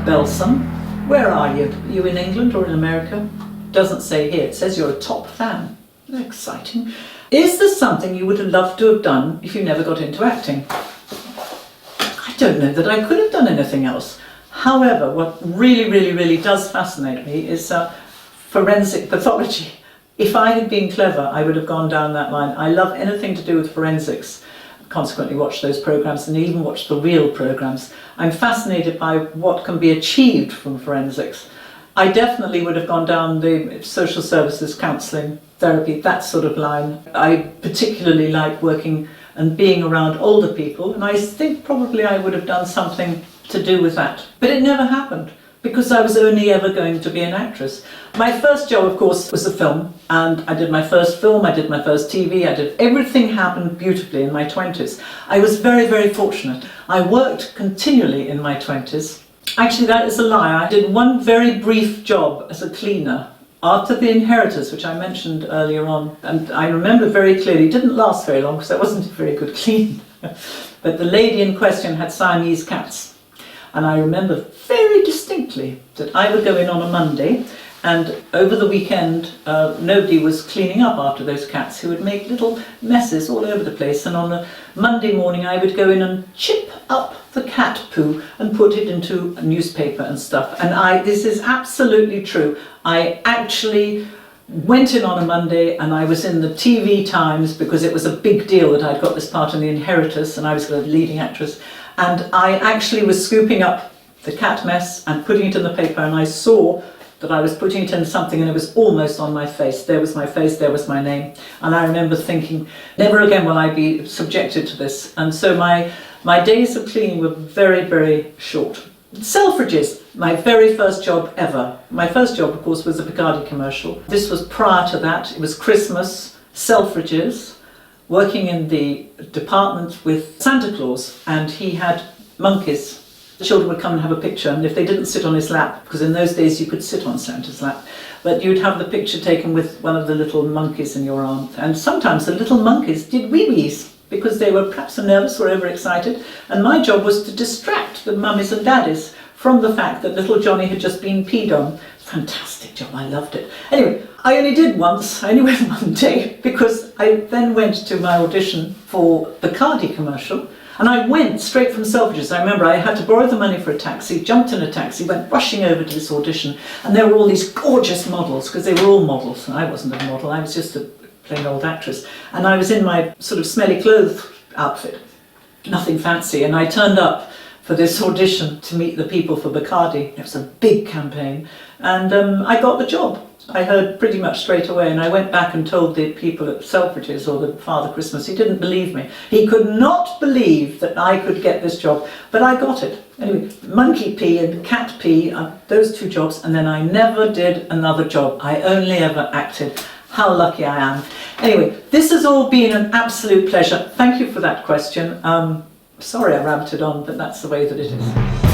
Belsom. Where are you? Are you in England or in America? Doesn't say here. It says you're a top fan. Exciting. Is there something you would have loved to have done if you never got into acting? I don't know that I could have done anything else. However, what really does fascinate me is forensic pathology. If I had been clever, I would have gone down that line. I love anything to do with forensics. Consequently watch those programs and even watch the real programs. I'm fascinated by what can be achieved from forensics. I definitely would have gone down the social services, counselling, therapy, that sort of line. I particularly like working and being around older people, and I think probably I would have done something to do with that. But it never happened, because I was only ever going to be an actress. My first job, of course, was a film, and I did my first film, I did my first TV, everything happened beautifully in my 20s. I was very fortunate. I worked continually in my 20s. Actually, that is a lie. I did one very brief job as a cleaner after The Inheritors, which I mentioned earlier on, and I remember very clearly. It didn't last very long because I wasn't a very good cleaner. But the lady in question had Siamese cats. And I remember very distinctly that I would go in on a Monday, and over the weekend nobody was cleaning up after those cats, who would make little messes all over the place. And on a Monday morning I would go in and chip up the cat poo and put it into a newspaper and stuff. And this is absolutely true. I actually went in on a Monday and I was in the TV Times because it was a big deal that I'd got this part in The Inheritors and I was the leading actress. And I actually was scooping up the cat mess and putting it in the paper, and I saw that I was putting it in something and it was almost on my face. There was my face, there was my name. And I remember thinking, never again will I be subjected to this. And so my days of cleaning were very short. Selfridges, my very first job ever. My first job, of course, was a Bacardi commercial. This was prior to that. It was Christmas, Selfridges, working in the department with Santa Claus, and he had monkeys. The children would come and have a picture, and if they didn't sit on his lap, because in those days you could sit on Santa's lap, but you'd have the picture taken with one of the little monkeys in your arm. And sometimes the little monkeys did wee-wees because they were perhaps nervous or overexcited, and my job was to distract the mummies and daddies from the fact that little Johnny had just been peed on. Fantastic job, I loved it. Anyway, I only did once, I only went one day, because I then went to my audition for the Bacardi commercial, and I went straight from Selfridges. I remember I had to borrow the money for a taxi, jumped in a taxi, went rushing over to this audition, and there were all these gorgeous models, because they were all models, and I wasn't a model, I was just a plain old actress. And I was in my sort of smelly clothes outfit, nothing fancy, and I turned up for this audition to meet the people for Bacardi. It was a big campaign, and I got the job. I heard pretty much straight away, and I went back and told the people at Selfridges, or the Father Christmas. He didn't believe me. He could not believe that I could get this job, but I got it. Anyway, monkey pee and cat pee, those two jobs, and then I never did another job. I only ever acted. How lucky I am. Anyway, this has all been an absolute pleasure. Thank you for that question. Sorry I rabbited on, but that's the way that it is.